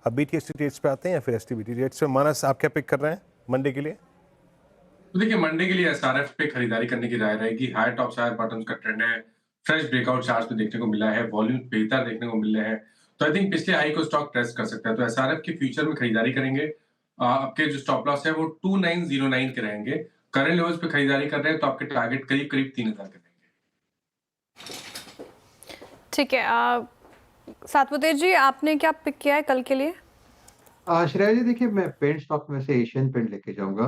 अब BTST rates पे आते हैं या फिर STBT रेट्स पे? मानस, आप क्या पिक कर रहे हैं मंडे के लिए? तो देखिए, मंडे के लिए एसआरएफ पे खरीदारी करने की राय रहेगी। हायर टॉप्स, हायर बॉटम्स का ट्रेंड है। फ्रेश ब्रेकआउट चार्ट्स में देखने को मिला है। वॉल्यूम बेहतर देखने को मिल रहे हैं। तो आई थिंक पिछले हाई को स्टॉक टेस्ट कर सकता है। तो एसआरएफ के फ्यूचर में खरीदारी करेंगे। आपके जो स्टॉप लॉस है वो 2909 के रहेंगे। करंट लेवल्स पे खरीदारी कर रहे हैं तो आपके टारगेट करीब-करीब 3000 के रहेंगे। ठीक है। सातवतेज जी, आपने क्या पिक किया है कल के लिए? श्रेया जी, देखिए मैं पेंट स्टॉक में से एशियन पेंट लेके जाऊँगा।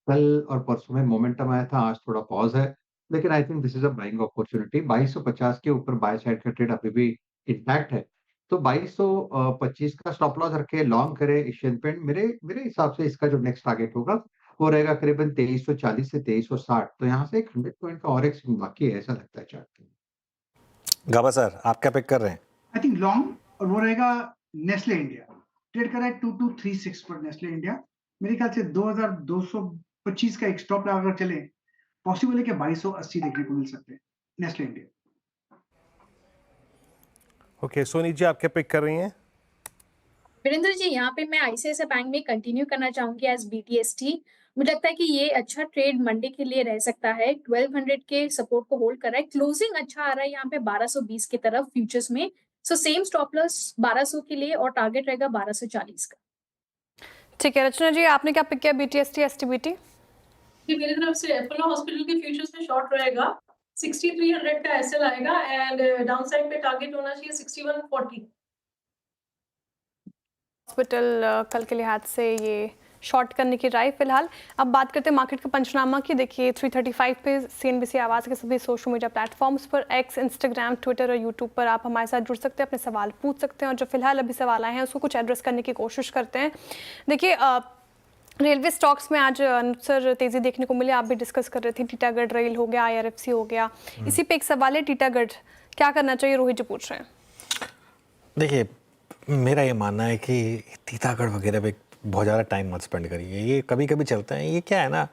कल और परसों में मोमेंटम आया था, आज थोड़ा पॉज़ है, लेकिन I think this is a buying opportunity. 2250 के ऊपर बाय साइड का ट्रेड अभी भी इंटैक्ट है। तो 2225 का स्टॉप लॉस रखे लॉन्ग करे एशियन पेंट। मेरे मेरे हिसाब से इसका जो नेक्स्ट टारगेट होगा, वो रहेगा करीबन 2340 से 2360। तो यहाँ से एक 100 पॉइंट का और एक स्विंग बाकी है, ऐसा लगता है चार्ट में। गाबा सर, आप क्या पिक कर रहे हैं? आई थिंक लॉन्ग, और वो रहेगा नेस्ले इंडिया। ट्रेड कर रहा है 2236 पर नेस्ले इंडिया। मेरे ख्याल से 2225 का एक स्टॉप लगा कर चले, पॉसिबल है कि 2280 देखने को मिल सकते हैं Nestle India. Okay, Soni ji, आप क्या पिक कर रही हैं? वीरेंद्र जी, यहाँ पे मैं आईसीआईसीआई बैंक में कंटिन्यू करना चाहूंगी एज BTST। मुझे लगता है कि ये अच्छा ट्रेड मंडे के लिए रह सकता है। 1200 के सपोर्ट को होल्ड कर रहा है। क्लोजिंग अच्छा आ रहा है यहाँ पे 1220 की तरफ फ्यूचर्स में। सो सेम स्टॉप लॉस 1200 के लिए और टारगेट रहेगा 1240 का। ठीक है। रचना जी, आपने क्या पिक किया BTST STBT? मेरी तरफ से अपोलो हॉस्पिटल के फ्यूचर्स में शॉर्ट रहेगा। 6300 का एसएल आएगा एंड डाउनसाइड पे टारगेट होना चाहिए 6140। हॉस्पिटल कल के लिहाज से ये शॉर्ट करने की राय फिलहाल। अब बात करते हैं मार्केट का पंचनामा की। देखिए 335 पे CNBC आवाज़ के सभी सोशल मीडिया प्लेटफॉर्म्स पर, एक्स, इंस्टाग्राम, ट्विटर और यूट्यूब पर आप हमारे साथ जुड़ सकते हैं, अपने सवाल पूछ सकते हैं और जो फिलहाल अभी सवाल आए हैं उसको कुछ एड्रेस करने की कोशिश करते हैं। देखिए रेलवे स्टॉक्स में आज सर तेज़ी देखने को मिली। आप भी डिस्कस कर रहे थे, टीटागढ़ रेल हो गया, IRFC हो गया। इसी पे एक सवाल है, टीटागढ़ क्या करना चाहिए, रोहित जी पूछ रहे हैं। देखिए, मेरा ये मानना है कि टीटागढ़ वगैरह पे बहुत ज़्यादा टाइम मत स्पेंड करिए। ये कभी कभी चलते हैं। ये क्या है ना,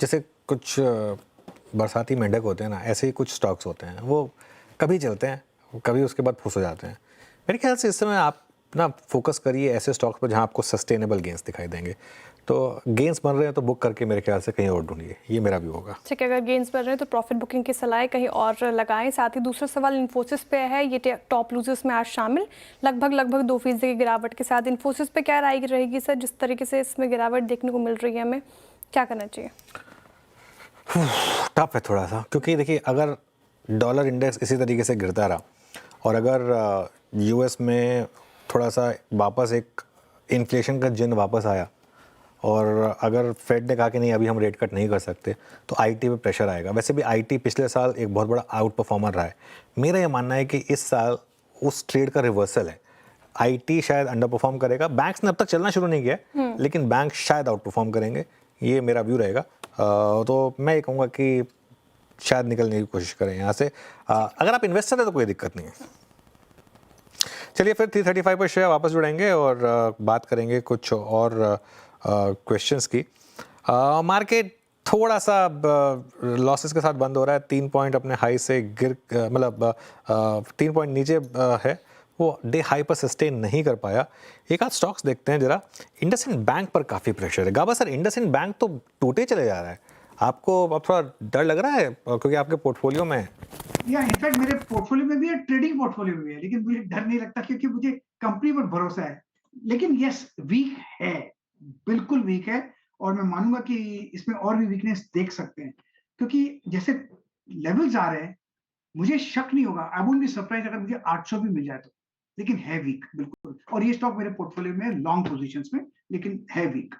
जैसे कुछ बरसाती मेंढक होते हैं ना, ऐसे ही कुछ स्टॉक्स होते हैं, वो कभी चलते हैं, कभी उसके बाद फुस हो जाते हैं। मेरे ख्याल से इस समय आप ना फोकस करिए ऐसे स्टॉक्स पर जहाँ आपको सस्टेनेबल गेंस दिखाई देंगे। तो गेंस बन रहे हैं तो बुक करके मेरे ख्याल से कहीं और ढूंढिए, ये मेरा व्यू होगा। ठीक है, अगर गेंस बन रहे हैं तो प्रॉफिट बुकिंग की सलाह कहीं और लगाएं। साथ ही दूसरा सवाल इन्फोसिस पे है, ये टॉप लूजर्स में आज शामिल, लगभग 2% की गिरावट के साथ। इन्फोसिस पे क्या राय रहेगी सर, जिस तरीके से इसमें गिरावट देखने को मिल रही है, हमें क्या करना चाहिए? टफ है थोड़ा सा, क्योंकि देखिए अगर डॉलर इंडेक्स इसी तरीके से गिरता रहा और अगर US में थोड़ा सा वापस एक इन्फ्लेशन का जिन वापस आया और अगर फेड ने कहा कि नहीं अभी हम रेट कट नहीं कर सकते, तो IT पे प्रेशर आएगा। वैसे भी IT पिछले साल एक बहुत बड़ा आउट परफॉर्मर रहा है। मेरा ये मानना है कि इस साल उस ट्रेड का रिवर्सल है। IT शायद अंडर परफॉर्म करेगा। बैंक्स ने अब तक चलना शुरू नहीं किया, लेकिन बैंक शायद आउट परफॉर्म करेंगे, ये मेरा व्यू रहेगा। तो मैं ये कहूँगा कि शायद निकलने की कोशिश करें यहाँ से। अगर आप इन्वेस्टर है तो कोई दिक्कत नहीं है। चलिए फिर 335 पर शेयर वापस जुड़ेंगे और बात करेंगे कुछ और क्वेश्चंस की। मार्केट थोड़ा सा लॉसेस के साथ बंद हो रहा है। 3 पॉइंट अपने हाई से गिर, मतलब 3 पॉइंट नीचे है, वो डे हाई पर सस्टेन नहीं कर पाया। एक आध स्टॉक्स देखते हैं जरा। इंडसइंड बैंक पर काफ़ी प्रेशर है। गाबा सर, इंडसइंड बैंक तो टूटे चले जा रहा है, आपको अब थोड़ा डर लग रहा है क्योंकि आपके पोर्टफोलियो में है? या इनफैक्ट मेरे पोर्टफोलियो में भी है, ट्रेडिंग पोर्टफोलियो में भी है, लेकिन मुझे डर नहीं लगता क्योंकि मुझे कंपनी पर भरोसा है। लेकिन यस, वीक है, बिल्कुल वीक है, और मैं मानूंगा कि इसमें और भी वीकनेस देख सकते हैं, क्योंकि जैसे लेवल्स आ रहे हैं, मुझे शक नहीं होगा, आई वुडंट बी सरप्राइज अगर मुझे 800 भी मिल जाए तो। लेकिन है वीक बिल्कुल, और ये स्टॉक मेरे पोर्टफोलियो में लॉन्ग पोजीशंस में, लेकिन है वीक।